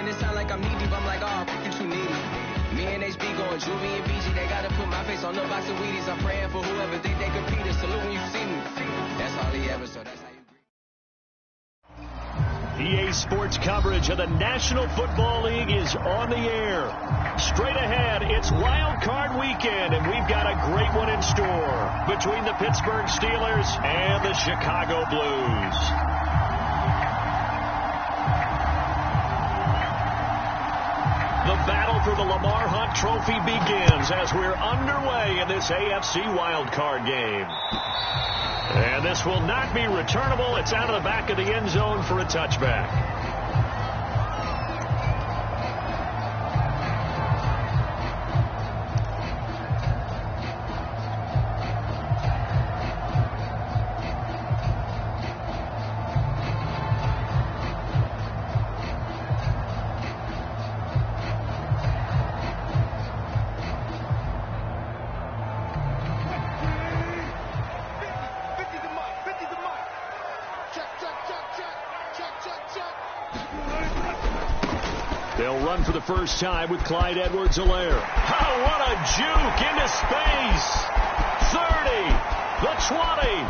rapping, it sound like I'm knee-deep. I'm like, oh, you too needy. Me and HB going Juvie and BG. They gotta put my face on the box of Wheaties. I'm praying for whoever think they compete. Salute when you see me. That's all he ever, so that's how you EA Sports coverage of the National Football League is on the air. Straight ahead, it's Wild Card Weekend, and we've got a great one in store between the Pittsburgh Steelers and the Chicago Blues. The battle for the Lamar Hunt Trophy begins as we're underway in this AFC Wild Card game. And this will not be returnable. It's out of the back of the end zone for a touchback. They'll run for the first time with Clyde Edwards-Helaire. Oh, what a juke into space. 30, the 20.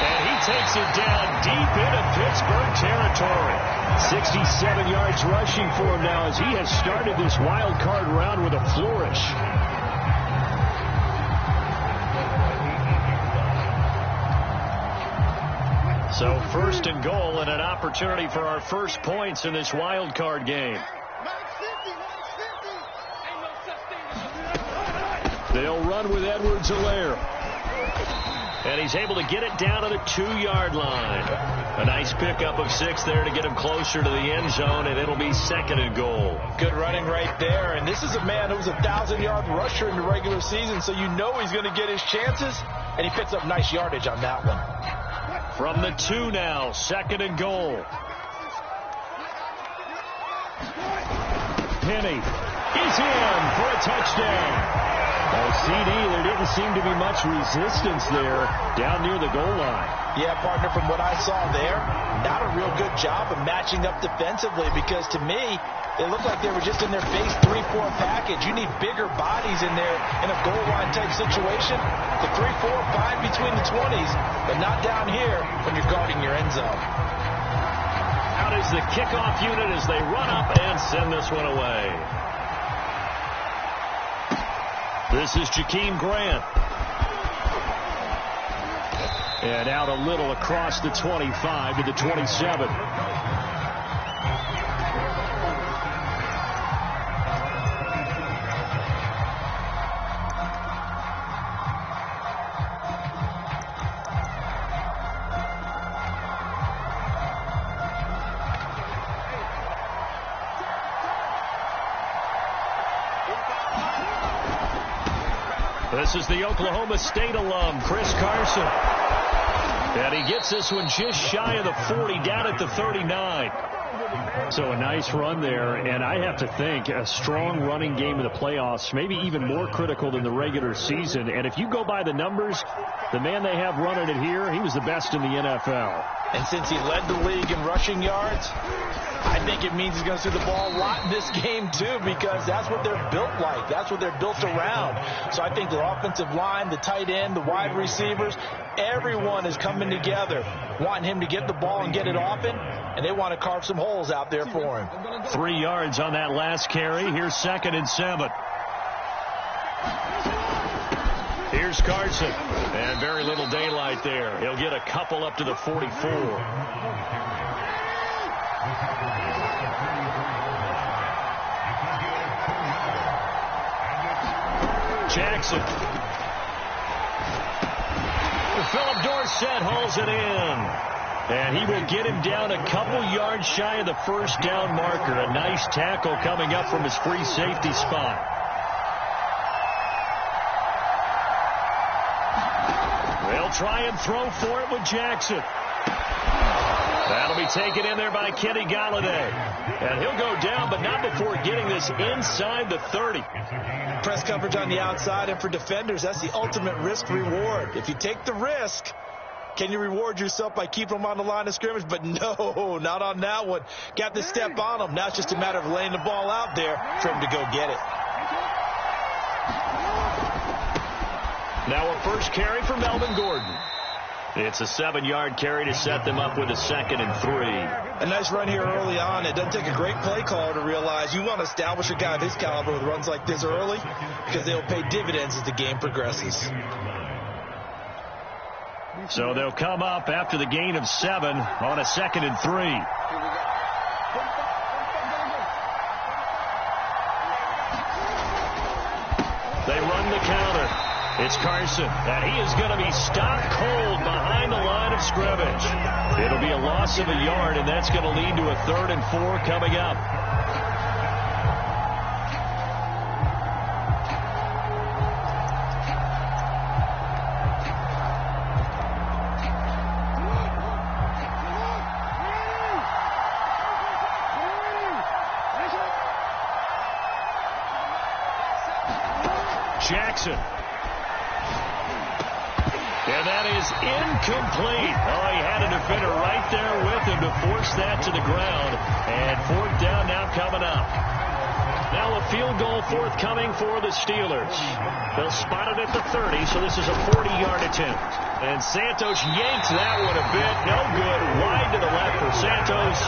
And he takes it down deep into Pittsburgh territory. 67 yards rushing for him now as he has started this wild card round with a flourish. So first and goal and an opportunity for our first points in this wild card game. They'll run with Edwards-Helaire. And he's able to get it down to the 2-yard line. A nice pickup of 6 there to get him closer to the end zone, and it'll be second and goal. Good running right there. And this is a man who was a 1,000-yard rusher in the regular season, so you know he's going to get his chances, and he picks up nice yardage on that one. From the 2 now, second and goal. Penny is in for a touchdown. CD, there didn't seem to be much resistance there down near the goal line. Yeah, partner, from what I saw there, not a real good job of matching up defensively because to me, it looked like they were just in their base 3-4 package. You need bigger bodies in there in a goal line type situation. The 3-4, fine between the 20s, but not down here when you're guarding your end zone. Out is the kickoff unit as they run up and send this one away. This is Jakeem Grant. And out a little across the 25 to the 27. This is the Oklahoma State alum, Chris Carson. And he gets this one just shy of the 40, down at the 39. So a nice run there, and I have to think a strong running game in the playoffs, maybe even more critical than the regular season. And if you go by the numbers, the man they have running it here, he was the best in the NFL. And since he led the league in rushing yards, I think it means he's going to see the ball a lot in this game, too, because that's what they're built like. That's what they're built around. So I think the offensive line, the tight end, the wide receivers, everyone is coming together, wanting him to get the ball and get it often, and they want to carve some holes out there for him. 3 yards on that last carry. Here's 2nd and 7. Here's Carson. And very little daylight there. He'll get a couple up to the 44. Jackson. Philip Dorsett hauls it in. And he will get him down a couple yards shy of the first down marker. A nice tackle coming up from his free safety spot. They'll try and throw for it with Jackson. That'll be taken in there by Kenny Galladay. And he'll go down, but not before getting this inside the 30. Press coverage on the outside, and for defenders, that's the ultimate risk reward. If you take the risk, Can you reward yourself by keeping them on the line of scrimmage? But no, not on that one. Got to step on them. Now it's just a matter of laying the ball out there for him to go get it. Now a first carry for Melvin Gordon. It's a 7-yard carry to set them up with a 2nd and 3. A nice run here early on. It doesn't take a great play caller to realize you want to establish a guy of his caliber with runs like this early because they'll pay dividends as the game progresses. So they'll come up after the gain of 7 on a 2nd and 3. They run the counter. It's Carson, and he is going to be stopped cold behind the line of scrimmage. It'll be a loss of a yard, and that's going to lead to a 3rd and 4 coming up. Jackson. And that is incomplete. Oh, he had a defender right there with him to force that to the ground. And 4th down now coming up. Now a field goal forthcoming for the Steelers. They'll spot it at the 30, so this is a 40-yard attempt. And Santos yanks that one a bit. No good. Wide to the left for Santos.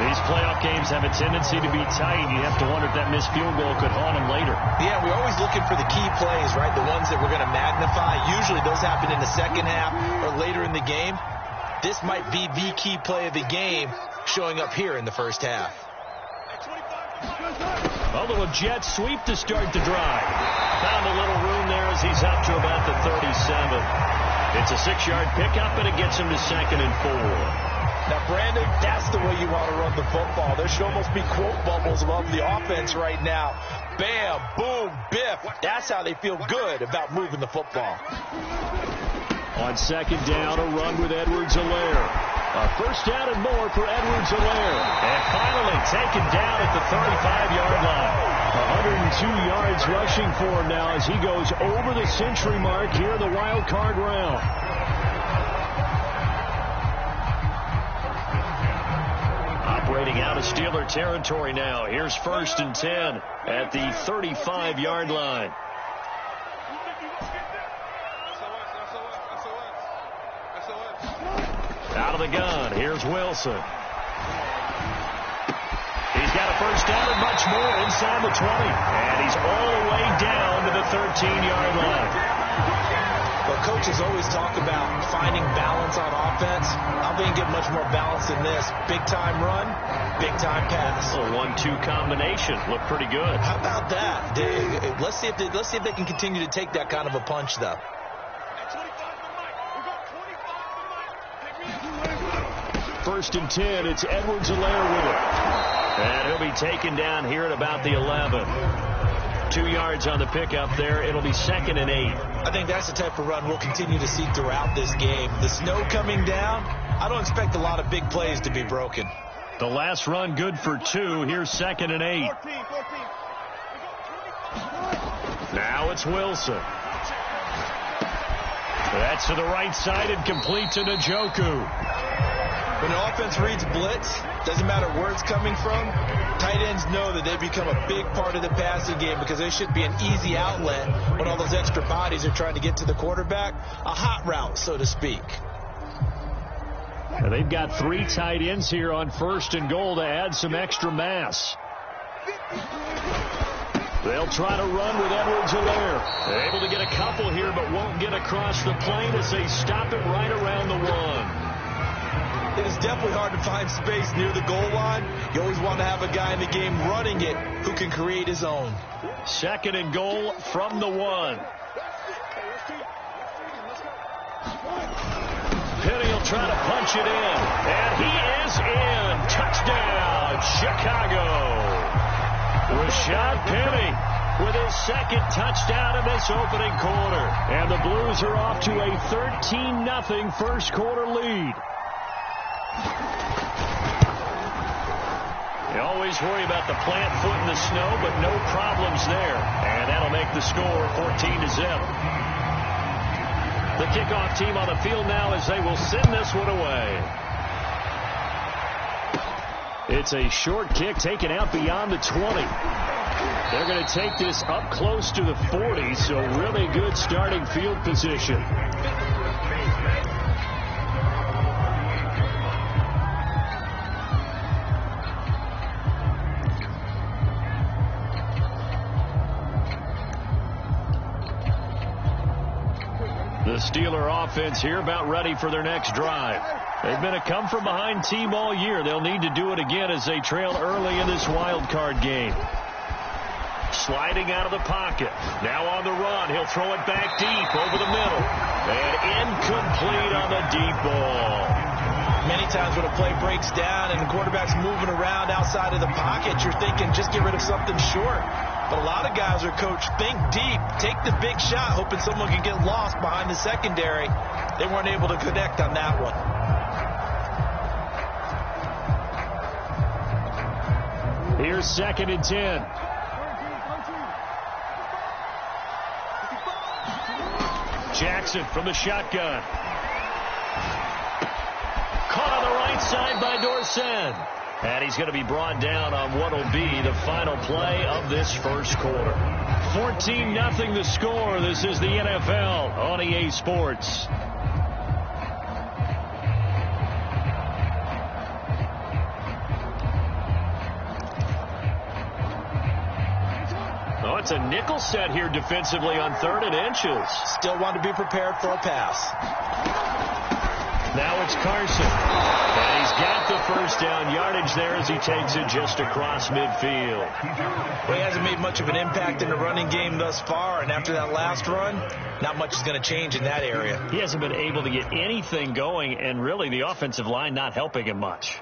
These playoff games have a tendency to be tight. You have to wonder if that missed field goal could haunt them later. Yeah, we're always looking for the key plays, right? The ones that we're going to magnify. Usually those happen in the second half or later in the game. This might be the key play of the game showing up here in the first half. A little jet sweep to start the drive. Found a little room there as he's up to about the 37. It's a 6-yard pickup, and it gets him to 2nd and 4. Now, Brandon, that's the way you want to run the football. There should almost be quote bubbles above the offense right now. Bam, boom, biff. That's how they feel good about moving the football. On 2nd down, a run with Edwards-Helaire. A 1st down and more for Edwards-Helaire. And finally taken down at the 35-yard line. 102 yards rushing for him now as he goes over the century mark here in the wild card round. Operating out of Steeler territory now. Here's 1st and 10 at the 35-yard line. Out of the gun. Here's Wilson. He's got a 1st down and much more inside the 20. And he's all the way down to the 13-yard line. Well, coaches always talk about finding balance on offense. I think get much more balance than this. Big-time run, big-time pass. A 1-2 combination. Looked pretty good. How about that? Let's see if they can continue to take that kind of a punch, though. 1st and 10. It's Edwards-Helaire with it. And he'll be taken down here at about the 11. 2 yards on the pickup there. It'll be 2nd and 8. I think that's the type of run we'll continue to see throughout this game. The snow coming down, I don't expect a lot of big plays to be broken. The last run good for 2. Here's 2nd and 8. Now it's Wilson. That's to the right side and complete to Njoku. When an offense reads blitz, doesn't matter where it's coming from, tight ends know that they become a big part of the passing game because they should be an easy outlet when all those extra bodies are trying to get to the quarterback. A hot route, so to speak. Now they've got 3 tight ends here on 1st and goal to add some extra mass. They'll try to run with Edwards-Helaire. Able to get a couple here, but won't get across the plane as they stop it right around the 1. It is definitely hard to find space near the goal line. You always want to have a guy in the game running it who can create his own. 2nd and goal from the 1. Penny will try to punch it in. And he is in. Touchdown, Chicago. Rashad Penny with his 2nd touchdown in this opening quarter. And the Blues are off to a 13-0 first quarter lead. You always worry about the plant foot in the snow, but no problems there. And that'll make the score 14-0. The kickoff team on the field now as they will send this one away. It's a short kick taken out beyond the 20. They're going to take this up close to the 40, so really good starting field position. The Steeler offense here about ready for their next drive. They've been a come-from-behind team all year. They'll need to do it again as they trail early in this wild card game. Sliding out of the pocket. Now on the run. He'll throw it back deep over the middle. And incomplete on the deep ball. Many times when a play breaks down and the quarterback's moving around outside of the pocket, you're thinking just get rid of something short. But a lot of guys are coached, think deep, take the big shot, hoping someone can get lost behind the secondary. They weren't able to connect on that one. Here's 2nd and 10. Jackson from the shotgun. Caught on the right side by Dorsett. And he's going to be brought down on what will be the final play of this first quarter. 14-0 the score. This is the NFL on EA Sports. Oh, it's a nickel set here defensively on 3rd and inches. Still want to be prepared for a pass. Now it's Carson. And he's got the first down yardage there as he takes it just across midfield. Well, he hasn't made much of an impact in the running game thus far, and after that last run, not much is going to change in that area. He hasn't been able to get anything going, and really the offensive line not helping him much.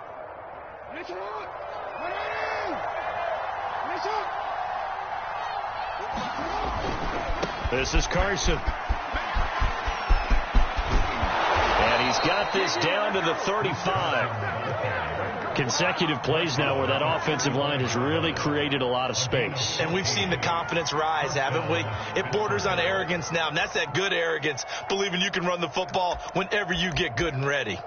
This is Carson. He's got this down to the 35. Consecutive plays now where that offensive line has really created a lot of space. And we've seen the confidence rise, haven't we? It borders on arrogance now, and that's that good arrogance, believing you can run the football whenever you get good and ready.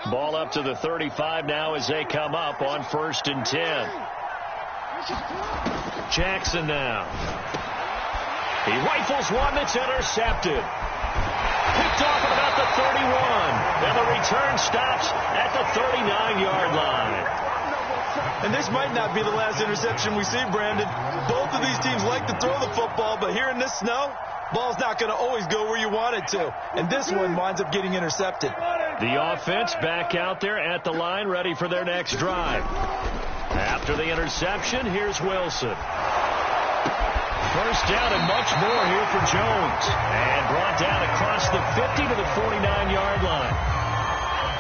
Ball up to the 35 now as they come up on 1st and 10. Jackson now. He rifles one that's intercepted. Picked off at about the 31. And the return stops at the 39-yard line. And this might not be the last interception we see, Brandon. Both of these teams like to throw the football, but here in this snow, ball's not going to always go where you want it to. And this one winds up getting intercepted. The offense back out there at the line, ready for their next drive. After the interception, here's Wilson. First down and much more here for Jones. And brought down across the 50 to the 49-yard line.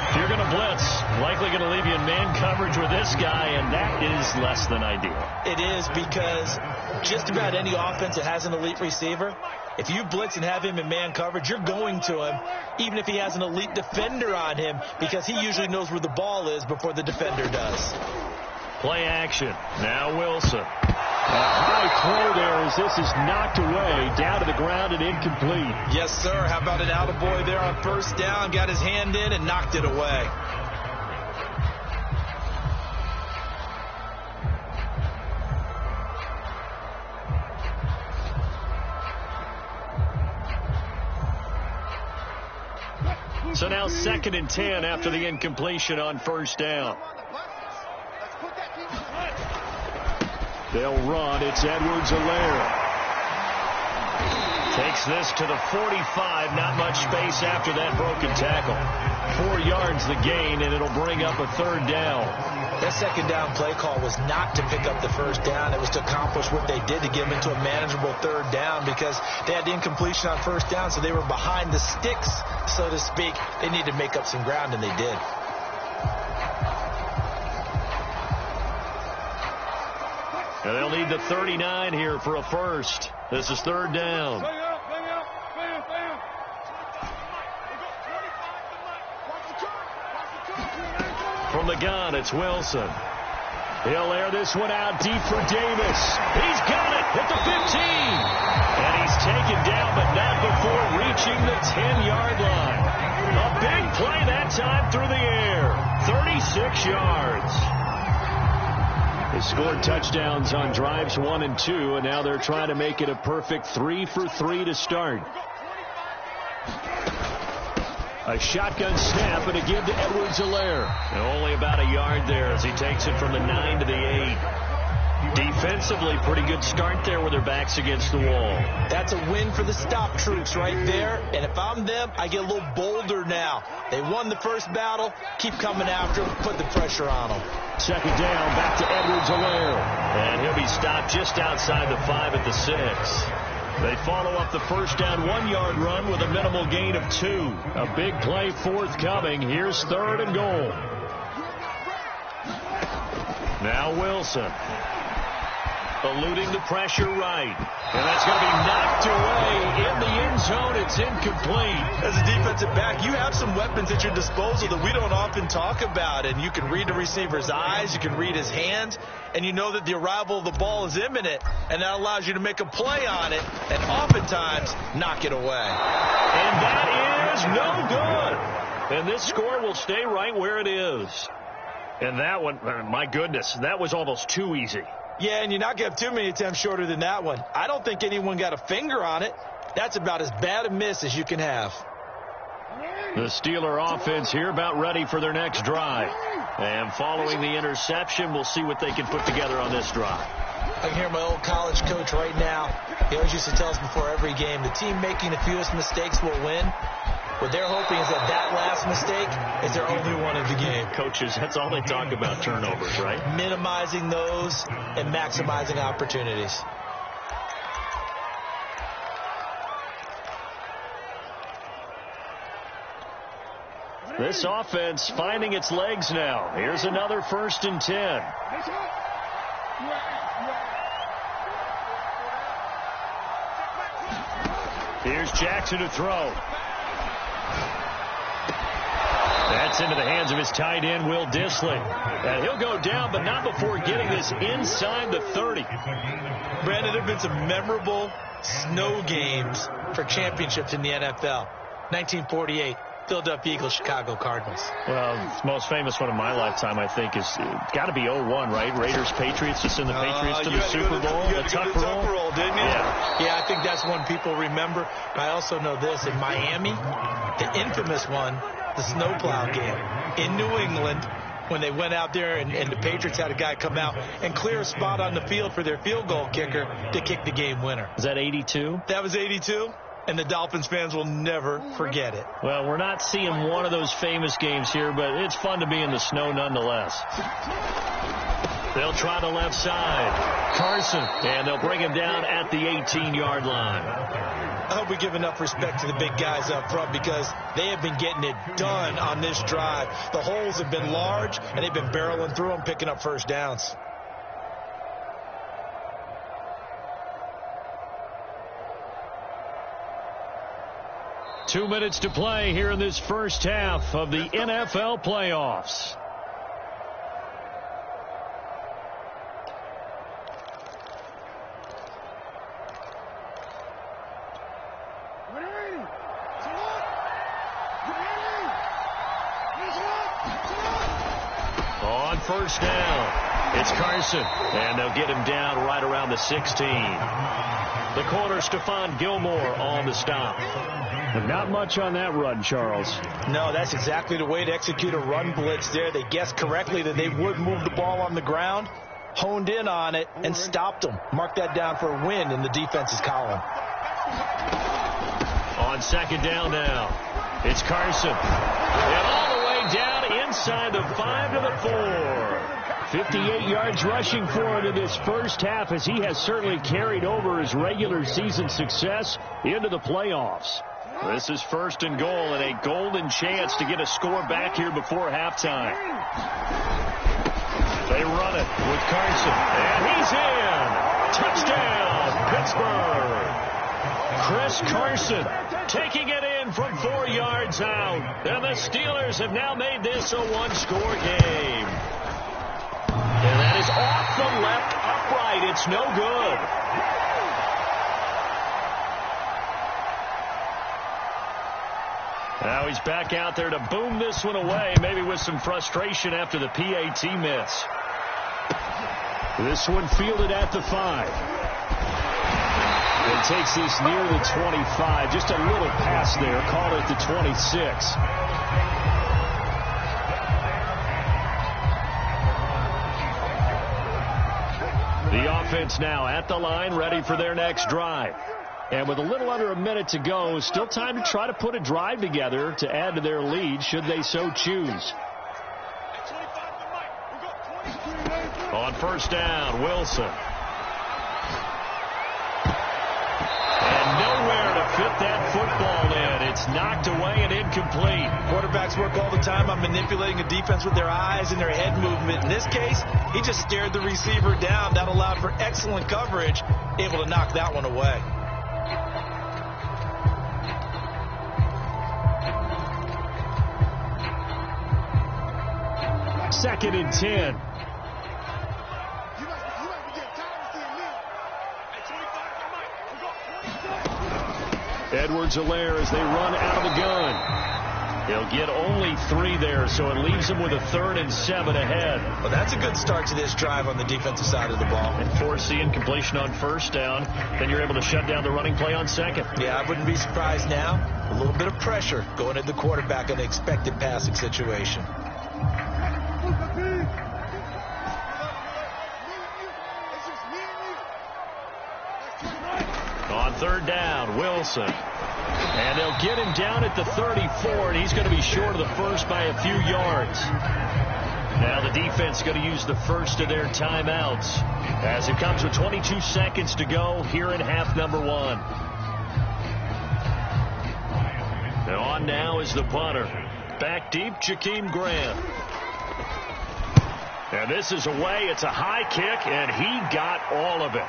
If you're going to blitz, likely going to leave you in man coverage with this guy, and that is less than ideal. It is, because just about any offense that has an elite receiver, if you blitz and have him in man coverage, you're going to him, even if he has an elite defender on him, because he usually knows where the ball is before the defender does. Play action. Now Wilson. A high throw there as this is knocked away, down to the ground and incomplete. Yes, sir. How about an attaboy there on first down? Got his hand in and knocked it away. So now 2nd and 10 after the incompletion on first down. They'll run. It's Edwards-Helaire. Takes this to the 45. Not much space after that broken tackle. 4 yards the gain, and it'll bring up a 3rd down. That 2nd down play call was not to pick up the first down. It was to accomplish what they did, to get them into a manageable 3rd down, because they had the incompletion on first down, so they were behind the sticks, so to speak. They needed to make up some ground, and they did. And they'll need the 39 here for a first. This is 3rd down. From the gun, it's Wilson. He'll air this one out deep for Davis. He's got it at the 15. And he's taken down, but not before reaching the 10-yard line. A big play that time through the air. 36 yards. They scored touchdowns on drives 1 and 2, and now they're trying to make it a perfect 3 for 3 to start. A shotgun snap and a give to Edwards-Helaire. And only about a yard there as he takes it from the 9 to the 8. Defensively, pretty good start there with their backs against the wall. That's a win for the stop troops right there. And if I'm them, I get a little bolder now. They won the first battle. Keep coming after them. Put the pressure on them. Second down, back to Edwards-Helaire. And he'll be stopped just outside the 5 at the 6. They follow up the first down 1-yard run with a minimal gain of 2. A big play forthcoming. Here's 3rd and goal. Now Wilson. Eluding the pressure right. And that's going to be knocked away in the end zone. It's incomplete. As a defensive back, you have some weapons at your disposal that we don't often talk about. And you can read the receiver's eyes. You can read his hands. And you know that the arrival of the ball is imminent. And that allows you to make a play on it. And oftentimes, knock it away. And that is no good. And this score will stay right where it is. And that one, my goodness, that was almost too easy. Yeah, and you're not going to have too many attempts shorter than that one. I don't think anyone got a finger on it. That's about as bad a miss as you can have. The Steeler offense here about ready for their next drive. And following the interception, we'll see what they can put together on this drive. I can hear my old college coach right now. He always used to tell us before every game, the team making the fewest mistakes will win. What they're hoping is that last mistake is their only one of the game. Coaches, that's all they talk about, turnovers, right? Minimizing those and maximizing opportunities. This offense finding its legs now. Here's another 1st and 10. Here's Jackson to throw. That's into the hands of his tight end, Will Dissly. And he'll go down, but not before getting this inside the 30. Brandon, there have been some memorable snow games for championships in the NFL. 1948, Philadelphia Eagles, Chicago Cardinals. Well, the most famous one of my lifetime, I think, is got to be 01, right? Raiders, Patriots, to send the Patriots to the Super Bowl. You had to go to the Tuck roll, didn't you? Yeah, I think that's one people remember. I also know this. In Miami, the infamous one, the snowplow game in New England, when they went out there and the Patriots had a guy come out and clear a spot on the field for their field goal kicker to kick the game winner. Is that 82? That was 82, and the Dolphins fans will never forget it. Well, we're not seeing one of those famous games here, but it's fun to be in the snow nonetheless. They'll try the left side. Carson, and they'll bring him down at the 18-yard line. I hope we give enough respect to the big guys up front because they have been getting it done on this drive. The holes have been large, and they've been barreling through them, picking up first downs. Two minutes to play here in this first half of the NFL playoffs. On first down, it's Carson, and they'll get him down right around the 16. The corner, Stephon Gilmore, on the stop. Not much on that run, Charles. No, that's exactly the way to execute a run blitz there. They guessed correctly that they would move the ball on the ground, honed in on it, and stopped them. Mark that down for a win in the defense's column. On second down now, it's Carson. And all the way down inside the 5 to the 4. 58 yards rushing for him in this first half as he has certainly carried over his regular season success into the playoffs. This is 1st and goal and a golden chance to get a score back here before halftime. They run it with Carson, and he's in. Touchdown, Pittsburgh. Chris Carson taking it in from 4 yards out. And the Steelers have now made this a one-score game. And that is off the left upright. It's no good. Now he's back out there to boom this one away, maybe with some frustration after the PAT miss. This one fielded at the 5. And takes this near the 25. Just a little pass there. Call it the 26. The offense now at the line, ready for their next drive. And with a little under a minute to go, still time to try to put a drive together to add to their lead, should they so choose. On first down, Wilson. And nowhere to fit that football in. It's knocked away and incomplete. Quarterbacks work all the time on manipulating a defense with their eyes and their head movement. In this case, he just stared the receiver down. That allowed for excellent coverage, able to knock that one away. Second and 10. Edwards-Helaire as they run out of the gun. They'll get only 3 there, so it leaves them with a 3rd and 7 ahead. Well, that's a good start to this drive on the defensive side of the ball. And force the incompletion on first down. Then you're able to shut down the running play on second. Yeah, I wouldn't be surprised now. A little bit of pressure going at the quarterback in an expected passing situation. On third down, Wilson. And they'll get him down at the 34, and he's going to be short of the first by a few yards. Now the defense is going to use the first of their timeouts as it comes with 22 seconds to go here in half number 1. And on now is the punter. Back deep, Jakeem Grant. And this is away. It's a high kick, and he got all of it.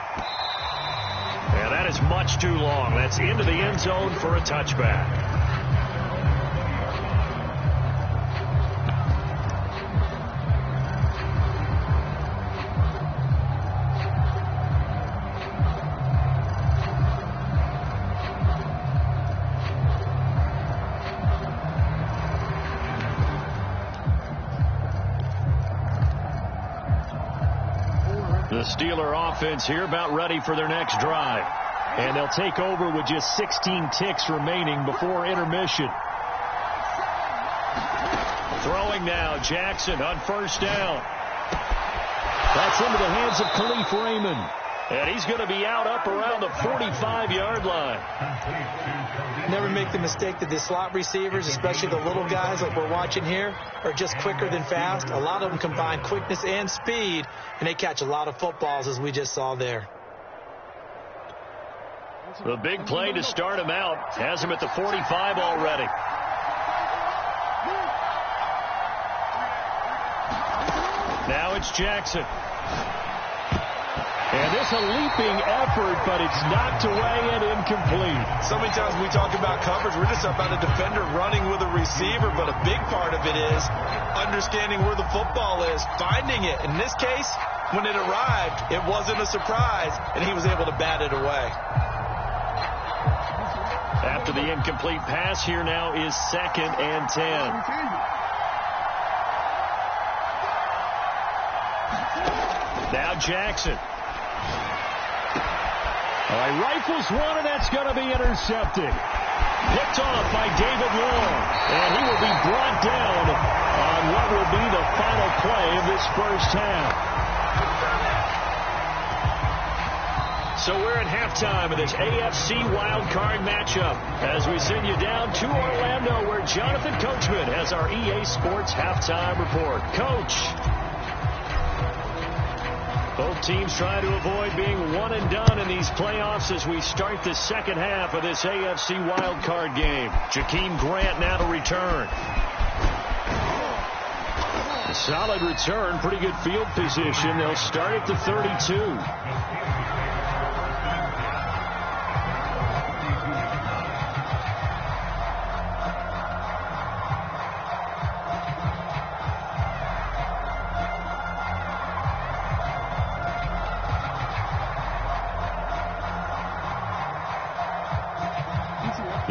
And that is much too long. That's into the end zone for a touchback. The Steeler offense here about ready for their next drive. And they'll take over with just 16 ticks remaining before intermission. Throwing now, Jackson on first down. That's into the hands of Khalif Raymond. And he's going to be out up around the 45-yard line. Never make the mistake that the slot receivers, especially the little guys like we're watching here, are just quicker than fast. A lot of them combine quickness and speed, and they catch a lot of footballs, as we just saw there. The big play to start him out has him at the 45 already. Now it's Jackson. And this a leaping effort, but it's knocked away and incomplete. So many times we talk about coverage, we're just about a defender running with a receiver, but a big part of it is understanding where the football is, finding it. In this case, when it arrived, it wasn't a surprise, and he was able to bat it away. After the incomplete pass, here now is 2nd and 10. Now Jackson. All right, rifles one, and that's going to be intercepted. Picked off by David Long, and he will be brought down on what will be the final play of this first half. So we're at halftime of this AFC wildcard matchup as we send you down to Orlando, where Jonathan Coachman has our EA Sports halftime report. Coach. Both teams trying to avoid being one and done in these playoffs as we start the second half of this AFC wildcard game. Jakeem Grant now to return. A solid return, pretty good field position. They'll start at the 32.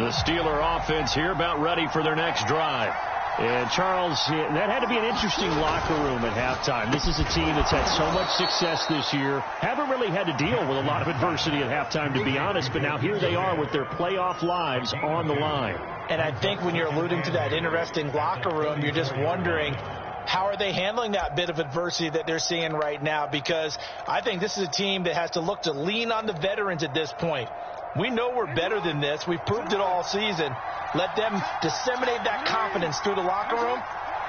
The Steeler offense here about ready for their next drive. And, Charles, that had to be an interesting locker room at halftime. This is a team that's had so much success this year. Haven't really had to deal with a lot of adversity at halftime, to be honest. But now here they are with their playoff lives on the line. And I think when you're alluding to that interesting locker room, you're just wondering, how are they handling that bit of adversity that they're seeing right now? Because I think this is a team that has to look to lean on the veterans at this point. We know we're better than this. We've proved it all season. Let them disseminate that confidence through the locker room.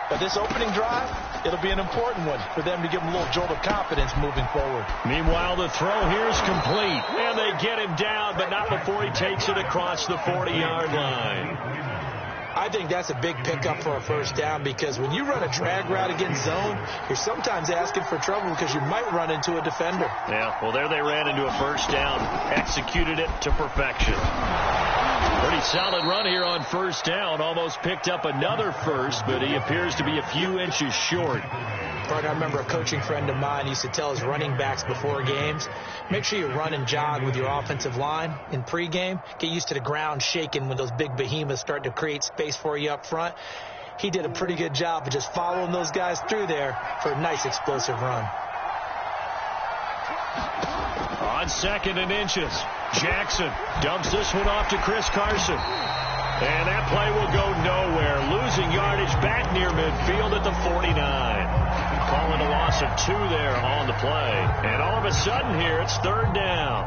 But this opening drive, it'll be an important one for them to give them a little jolt of confidence moving forward. Meanwhile, the throw here is complete. And they get him down, but not before he takes it across the 40-yard line. I think that's a big pickup for a first down, because when you run a drag route against zone, you're sometimes asking for trouble because you might run into a defender. Yeah, well, there they ran into a first down, executed it to perfection. Pretty solid run here on first down. Almost picked up another first, but he appears to be a few inches short. I remember a coaching friend of mine used to tell his running backs before games, make sure you run and jog with your offensive line in pregame. Get used to the ground shaking when those big behemoths start to create space for you up front. He did a pretty good job of just following those guys through there for a nice explosive run. On 2nd and inches, Jackson dumps this one off to Chris Carson. And that play will go nowhere. Losing yardage back near midfield at the 49. Calling a loss of 2 there on the play. And all of a sudden here, it's 3rd down.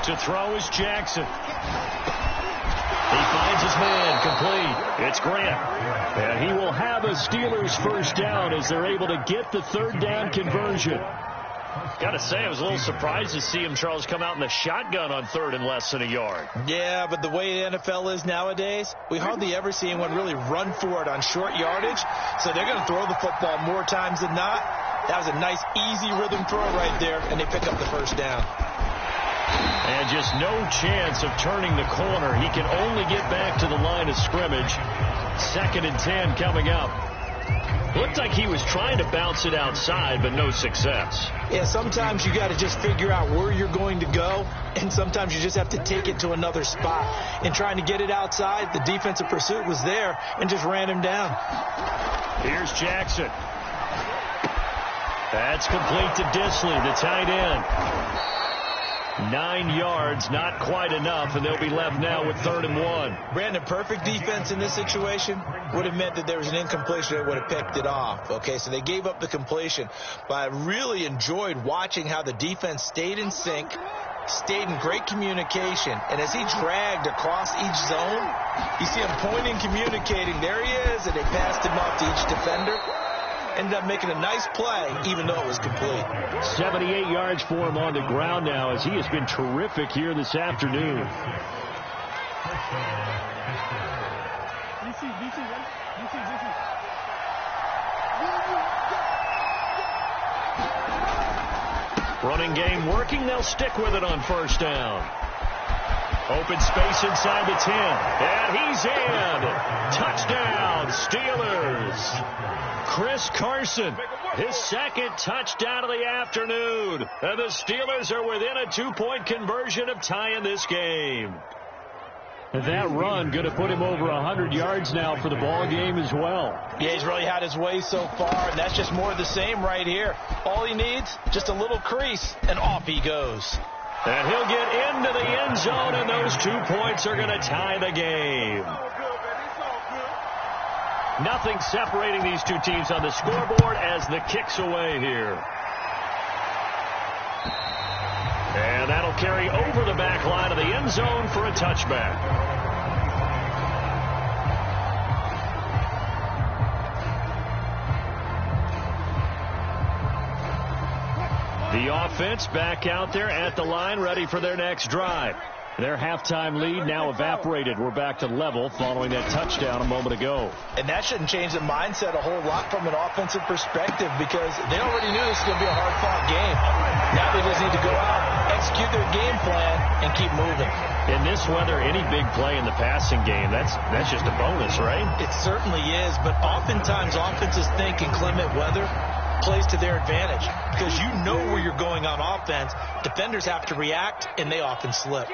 To throw is Jackson. He finds his man, complete. It's Grant. And he will have a Steelers first down as they're able to get the 3rd down conversion. Got to say, I was a little surprised to see him, Charles, come out in the shotgun on 3rd and less than a yard. Yeah, but the way the NFL is nowadays, we hardly ever see anyone really run for it on short yardage. So they're going to throw the football more times than not. That was a nice, easy rhythm throw right there, and they pick up the first down. And just no chance of turning the corner. He can only get back to the line of scrimmage. 2nd and 10 coming up. Looked like he was trying to bounce it outside, but no success. Yeah, sometimes you got to just figure out where you're going to go, and sometimes you just have to take it to another spot. In trying to get it outside, the defensive pursuit was there and just ran him down. Here's Jackson. That's complete to Disley, the tight end. 9 yards, not quite enough, and they'll be left now with 3rd and 1. Brandon, perfect defense in this situation would have meant that there was an incompletion that would have picked it off. Okay, so they gave up the completion, but I really enjoyed watching how the defense stayed in sync, stayed in great communication, and as he dragged across each zone, you see him pointing, communicating, there he is, and they passed him off to each defender. Ended up making a nice play, even though it was complete. 78 yards for him on the ground now, as he has been terrific here this afternoon. Running game working. They'll stick with it on first down. Open space inside the 10. And he's in. Touchdown, Steelers. Chris Carson, his 2nd touchdown of the afternoon. And the Steelers are within a 2-point conversion of tying this game. That run going to put him over 100 yards now for the ball game as well. Yeah, he's really had his way so far, and that's just more of the same right here. All he needs, just a little crease, and off he goes. And he'll get into the end zone, and those 2 points are going to tie the game. Nothing separating these two teams on the scoreboard as the kick's away here. And that'll carry over the back line of the end zone for a touchback. The offense back out there at the line, ready for their next drive. Their halftime lead now evaporated. We're back to level following that touchdown a moment ago. And that shouldn't change the mindset a whole lot from an offensive perspective, because they already knew this was going to be a hard-fought game. Now they just need to go out, execute their game plan, and keep moving. In this weather, any big play in the passing game, that's just a bonus, right? It certainly is, but oftentimes offenses think inclement weather plays to their advantage because you know where you're going on offense. Defenders have to react, and they often slip.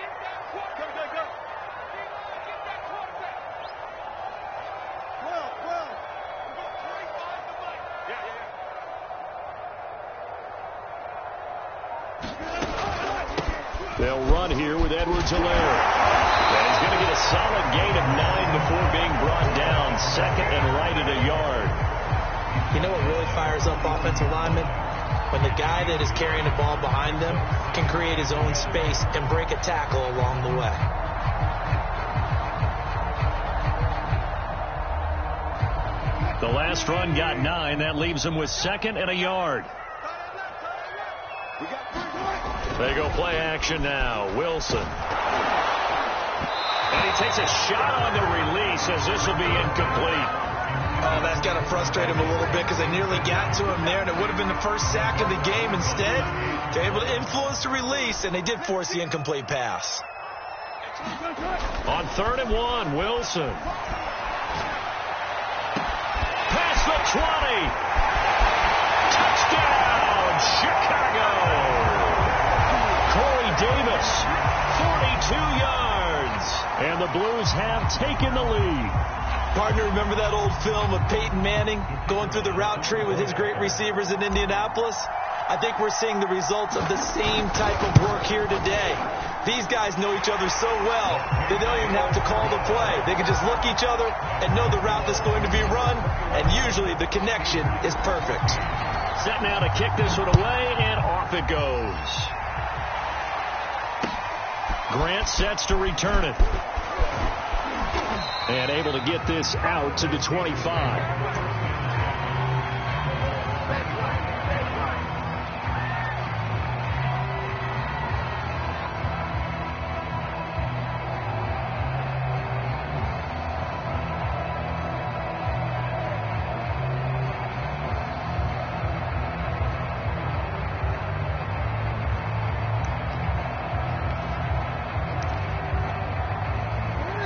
They'll run here with Edwards-Helaire. And he's going to get a solid gain of 9 before being brought down. Second and right at a yard. You know what really fires up offensive linemen? When the guy that is carrying the ball behind them can create his own space and break a tackle along the way. The last run got 9. That leaves them with second and a yard. They go play action now. Wilson. And he takes a shot on the release as this will be incomplete. Oh, that's got to frustrate him a little bit because they nearly got to him there, and it would have been the first sack of the game. Instead, they're able to influence the release, and they did force the incomplete pass. On 3rd and 1, Wilson. Past the 20. Touchdown, Chicago. Corey Davis, 42 yards. And the Blues have taken the lead. Partner, remember that old film of Peyton Manning going through the route tree with his great receivers in Indianapolis? I think we're seeing the results of the same type of work here today. These guys know each other so well, they don't even have to call the play. They can just look each other and know the route that's going to be run, and usually the connection is perfect. Set now to kick this one away, and off it goes. Grant sets to return it. And able to get this out to the 25.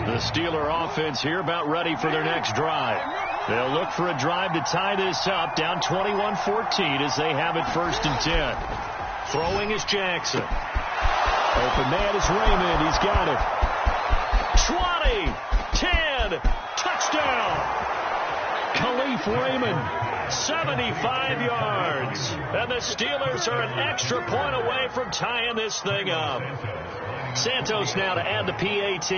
The Steeler offense here about ready for their next drive. They'll look for a drive to tie this up, down 21-14 as they have it 1st and 10. Throwing is Jackson. Open man is Raymond. He's got it. 20, 10, touchdown. Khalif Raymond, 75 yards. And the Steelers are an extra point away from tying this thing up. Santos now to add the PAT.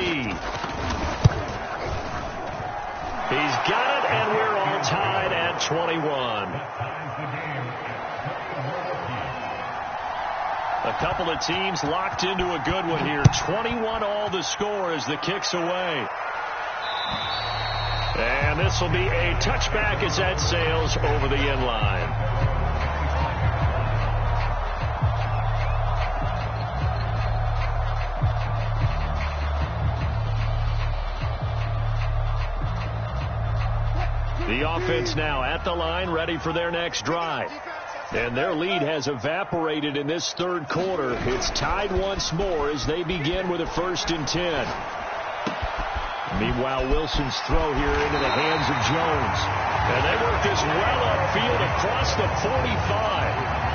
He's got it, and we're all tied at 21. A couple of teams locked into a good one here. 21 all the score as the kick's away. And this will be a touchback as that sails over the end line. The offense now at the line, ready for their next drive. And their lead has evaporated in this 3rd quarter. It's tied once more as they begin with a 1st and 10. Meanwhile, Wilson's throw here into the hands of Jones. And they work this well upfield across the 45.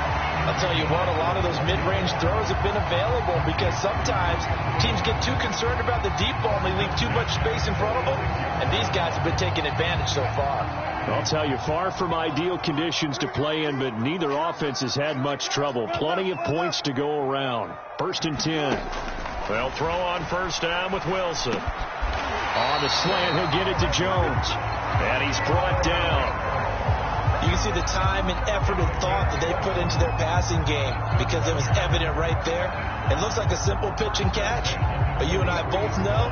I'll tell you what, a lot of those mid-range throws have been available because sometimes teams get too concerned about the deep ball and they leave too much space in front of them, and these guys have been taking advantage so far. I'll tell you, far from ideal conditions to play in, but neither offense has had much trouble. Plenty of points to go around. 1st and 10. They'll throw on 1st down with Wilson. On the slant, he'll get it to Jones. And he's brought down. You can see the time and effort and thought that they put into their passing game because it was evident right there. It looks like a simple pitch and catch, but you and I both know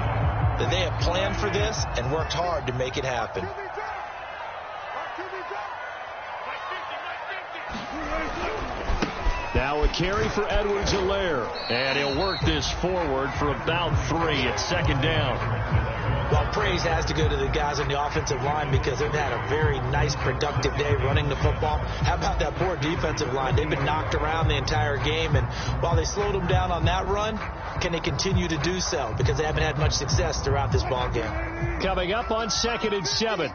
that they have planned for this and worked hard to make it happen. Now a carry for Edwards-Helaire, and he'll work this forward for about 3 at 2nd down. Well, praise has to go to the guys on the offensive line because they've had a very nice, productive day running the football. How about that poor defensive line? They've been knocked around the entire game, and while they slowed them down on that run, can they continue to do so? Because they haven't had much success throughout this ball game. Coming up on 2nd and 7.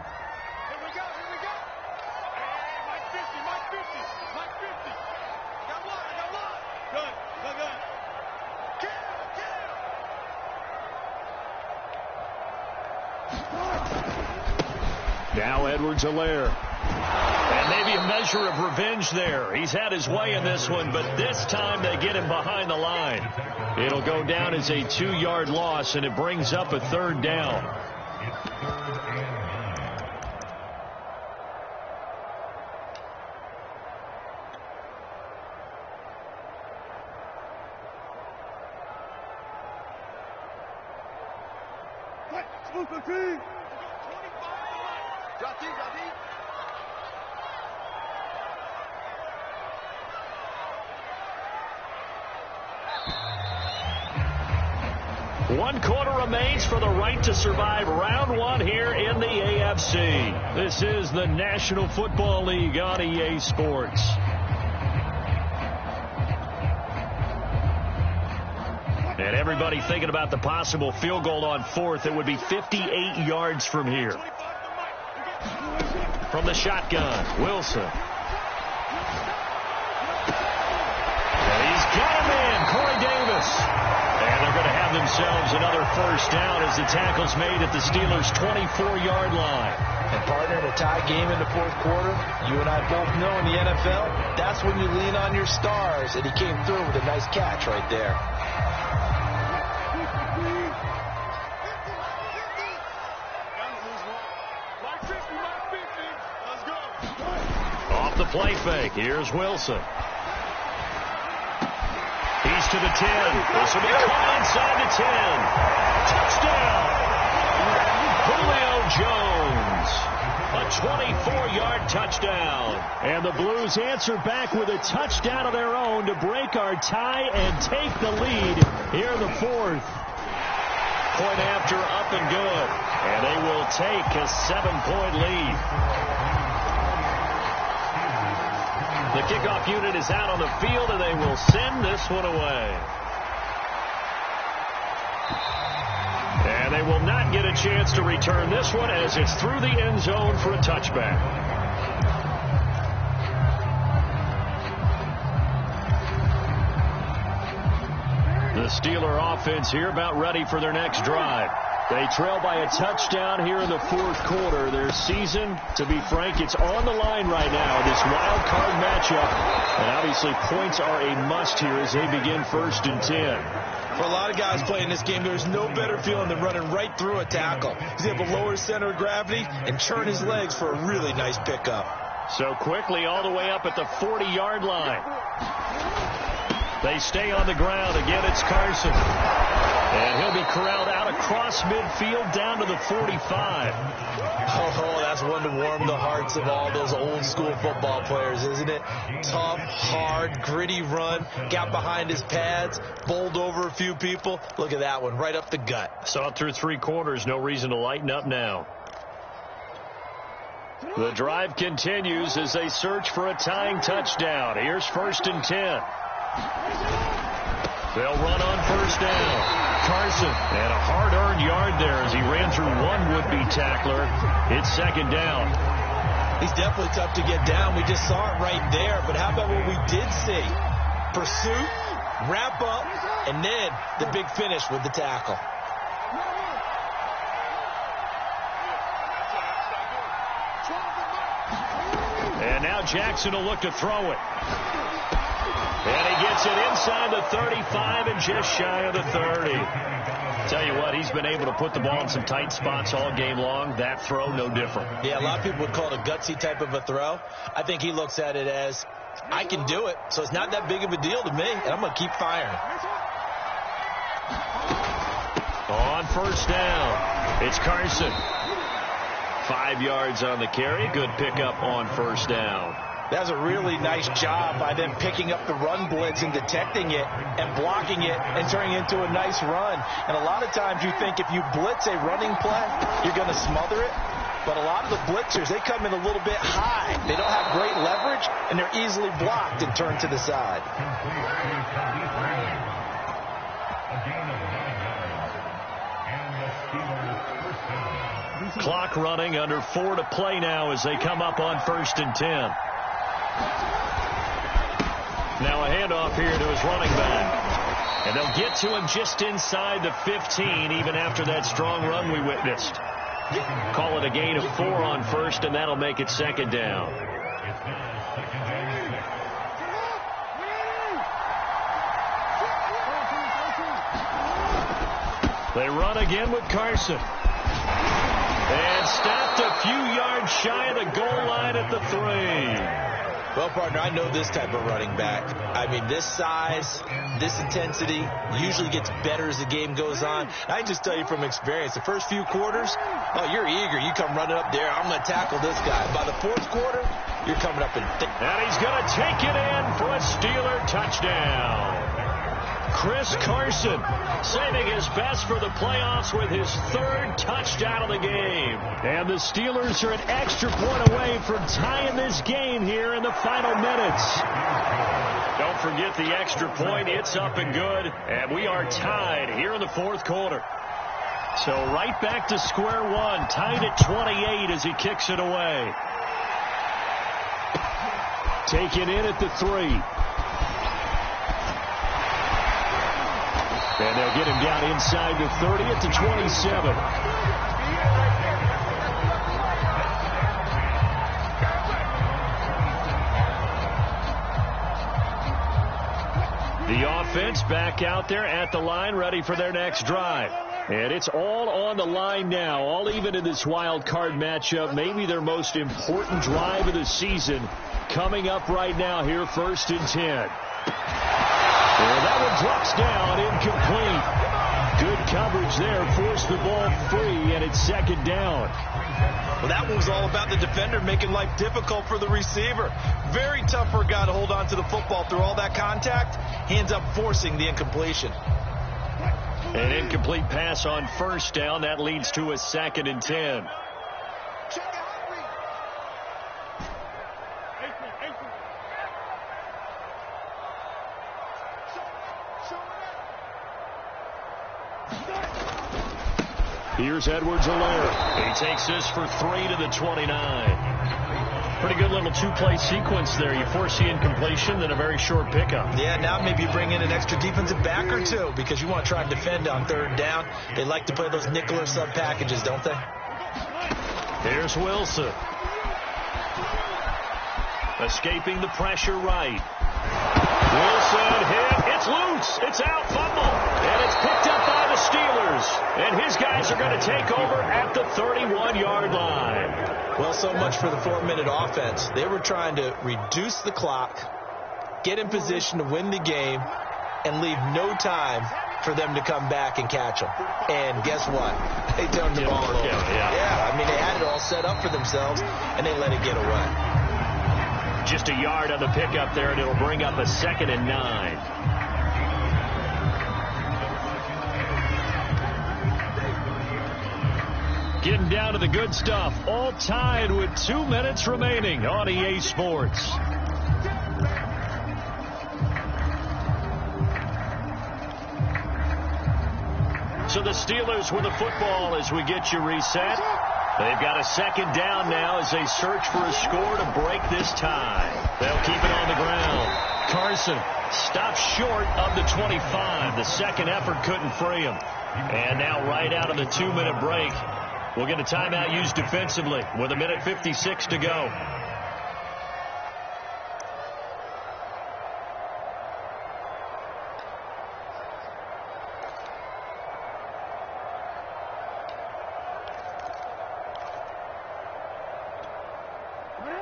Now Edwards-Helaire. And maybe a measure of revenge there. He's had his way in this one, but this time they get him behind the line. It'll go down as a 2-yard loss, and it brings up a 3rd down. One quarter remains for the right to survive round 1 here in the AFC. This is the National Football League on EA Sports. And everybody thinking about the possible field goal on 4th. It would be 58 yards from here. From the shotgun, Wilson. And he's got him in, Corey Davis. And they're going to have themselves another 1st down as the tackle's made at the Steelers' 24-yard line. And, partner, in a tie game in the 4th quarter, you and I both know in the NFL, that's when you lean on your stars. And he came through with a nice catch right there. Off the play fake, here's Wilson. He's to the 10. This will be caught inside the 10. Touchdown! Julio Jones. A 24-yard touchdown. And the Blues answer back with a touchdown of their own to break our tie and take the lead here in the 4th. Point after up and good. And they will take a 7-point lead. The kickoff unit is out on the field, and they will send this one away. And they will not get a chance to return this one as it's through the end zone for a touchback. The Steeler offense here about ready for their next drive. They trail by a touchdown here in the 4th quarter. Their season, to be frank, it's on the line right now, this wild card matchup. And obviously points are a must here as they begin 1st and 10. For a lot of guys playing this game, there's no better feeling than running right through a tackle. He's able to lower his center of gravity and churn his legs for a really nice pickup. So quickly all the way up at the 40-yard line. They stay on the ground. Again, it's Carson. And he'll be corralled out across midfield down to the 45. Oh, that's one to warm the hearts of all those old school football players, isn't it? Tough, hard, gritty run. Got behind his pads, bowled over a few people. Look at that one, right up the gut. Saw it through 3 quarters. No reason to lighten up now. The drive continues as they search for a tying touchdown. Here's 1st and 10. They'll run on 1st down. Carson, and a hard-earned yard there as he ran through one would-be tackler. It's 2nd down. He's definitely tough to get down. We just saw it right there. But how about what we did see? Pursuit, wrap up, and then the big finish with the tackle. And now Jackson will look to throw it. And he gets it inside the 35 and just shy of the 30. Tell you what, he's been able to put the ball in some tight spots all game long. That throw, no different. Yeah, a lot of people would call it a gutsy type of a throw. I think he looks at it as, I can do it, so it's not that big of a deal to me, and I'm going to keep firing. On 1st down, it's Carson. 5 yards on the carry. Good pickup on 1st down. That's a really nice job by them picking up the run blitz and detecting it and blocking it and turning it into a nice run. And a lot of times you think if you blitz a running play, you're going to smother it. But a lot of the blitzers, they come in a little bit high. They don't have great leverage, and they're easily blocked and turned to the side. Clock running, under 4 to play now as they come up on 1st and 10. Now a handoff here to his running back. And they'll get to him just inside the 15, even after that strong run we witnessed. Call it a gain of 4 on 1st, and that'll make it 2nd down. They run again with Carson. And stopped a few yards shy of the goal line at the 3. Well, partner, I know this type of running back. I mean, this size, this intensity usually gets better as the game goes on. I can just tell you from experience, the first few quarters, oh, you're eager. You come running up there, I'm going to tackle this guy. By the 4th quarter, you're coming up and he's going to take it in for a Steeler touchdown. Chris Carson saving his best for the playoffs with his 3rd touchdown of the game. And the Steelers are an extra point away from tying this game here in the final minutes. Don't forget the extra point. It's up and good. And we are tied here in the 4th quarter. So right back to square one. Tied at 28 as he kicks it away. Taken in at the 3. And they'll get him down inside the 30 at the 27. The offense back out there at the line, ready for their next drive. And it's all on the line now, all even in this wild card matchup. Maybe their most important drive of the season coming up right now here, 1st and 10. Well, that one drops down, incomplete. Good coverage there, forced the ball free, and it's 2nd down. Well, that one was all about the defender making life difficult for the receiver. Very tough for a guy to hold on to the football through all that contact. He ends up forcing the incompletion. An incomplete pass on 1st down. That leads to a 2nd and 10. Here's Edwards-Helaire. He takes this for 3 to the 29. Pretty good little 2-play sequence there. You force the incompletion, then a very short pickup. Yeah, now maybe you bring in an extra defensive back or two because you want to try and defend on 3rd down. They like to play those nickel or sub packages, don't they? Here's Wilson. Escaping the pressure right. Wilson hit. It's loose. It's out. Fumble. And it's picked up by the Steelers. And his guys are going to take over at the 31-yard line. Well, so much for the 4-minute offense. They were trying to reduce the clock, get in position to win the game, and leave no time for them to come back and catch them. And guess what? They turned the ball over. Yeah, I mean, they had it all set up for themselves, and they let it get away. Just a yard on the pickup there, and it'll bring up a 2nd and 9. Getting down to the good stuff. All tied with 2 minutes remaining on EA Sports. So the Steelers with the football as we get you reset. They've got a 2nd down now as they search for a score to break this tie. They'll keep it on the ground. Carson stops short of the 25. The second effort couldn't free him. And now right out of the 2-minute break, we'll get a timeout used defensively with 1:56 to go.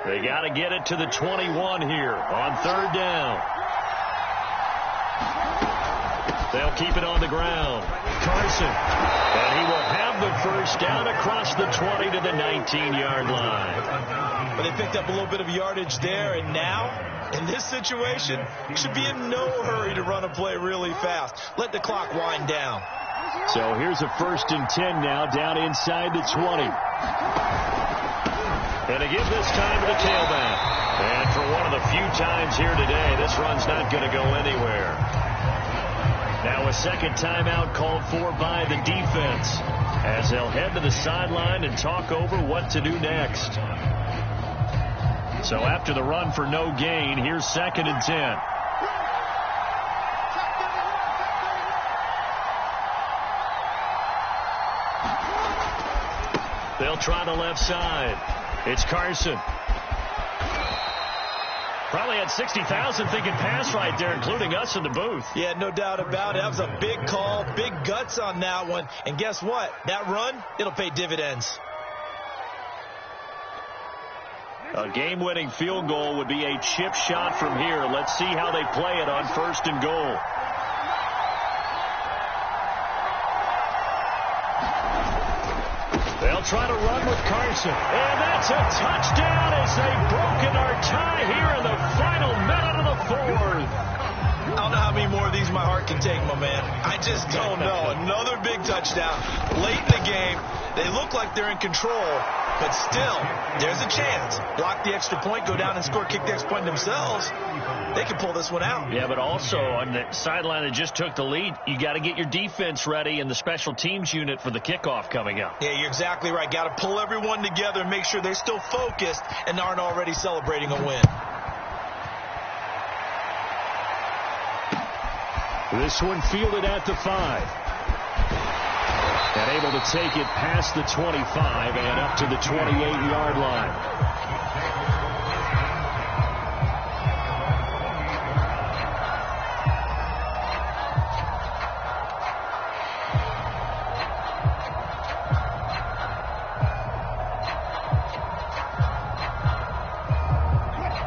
They got to get it to the 21 here on 3rd down. They'll keep it on the ground. Carson, and he will have have the first down across the 20 to the 19-yard line. But they picked up a little bit of yardage there, and now, in this situation, should be in no hurry to run a play really fast. Let the clock wind down. So here's a 1st and 10 now, down inside the 20. And to give this time to the tailback. And for one of the few times here today, this run's not going to go anywhere. Now a second timeout called for by the defense as they'll head to the sideline and talk over what to do next. So after the run for no gain, here's 2nd and 10. They'll try the left side. It's Carson. Probably had 60,000 thinking pass right there, including us in the booth. Yeah, no doubt about it. That was a big call, big guts on that one. And guess what? That run, it'll pay dividends. A game-winning field goal would be a chip shot from here. Let's see how they play it on 1st and goal. They'll try to run with Carson. And that's a touchdown as they've broken our tie here in the final minute of the 4th. I don't know how many more of these my heart can take, my man. I just don't know. Another big touchdown late in the game. They look like they're in control, but still, there's a chance. Block the extra point, go down and score, kick the extra point themselves. They can pull this one out. Yeah, but also on the sideline that just took the lead, you got to get your defense ready and the special teams unit for the kickoff coming up. Yeah, you're exactly right. Got to pull everyone together and make sure they're still focused and aren't already celebrating a win. This one fielded at the 5. And able to take it past the 25 and up to the 28-yard line.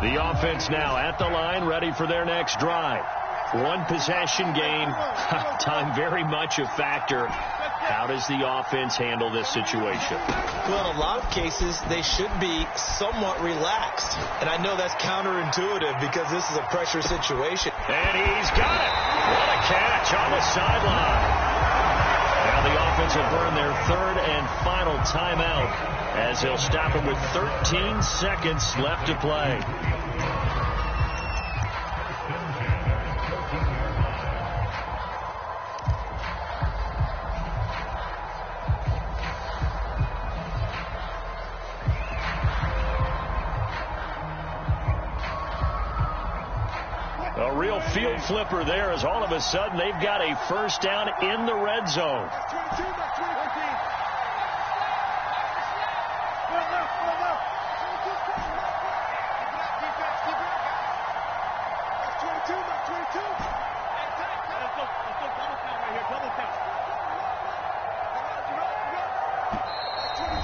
The offense now at the line, ready for their next drive. One possession game. Time very much a factor. How does the offense handle this situation? Well, in a lot of cases, they should be somewhat relaxed. And I know that's counterintuitive because this is a pressure situation. And he's got it. What a catch on the sideline. Now the offense will burn their 3rd and final timeout as they'll stop it with 13 seconds left to play. A real field flipper there as all of a sudden they've got a first down in the red zone.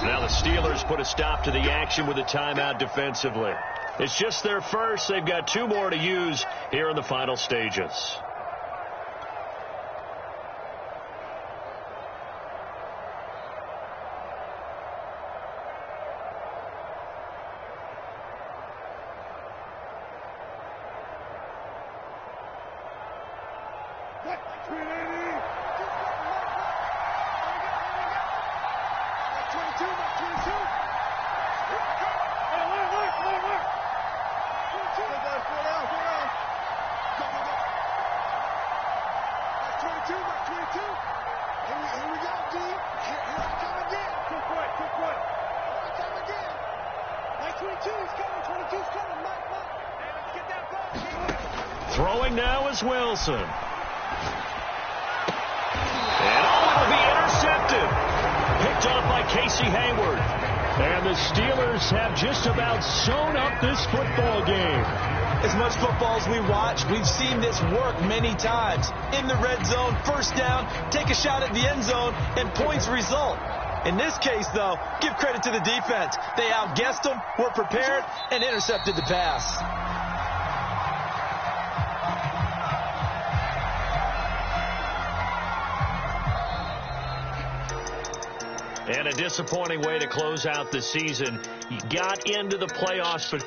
Now the Steelers put a stop to the action with a timeout defensively. It's just their first. They've got 2 more to use here in the final stages. Throwing now is Wilson. And it'll be intercepted. Picked up by Casey Hayward. And the Steelers have just about sewn up this football game. As much football as we watch, we've seen this work many times. In the red zone, first down, take a shot at the end zone, and points result. In this case, though, give credit to the defense. They outguessed them, were prepared, and intercepted the pass. And a disappointing way to close out the season. You got into the playoffs, but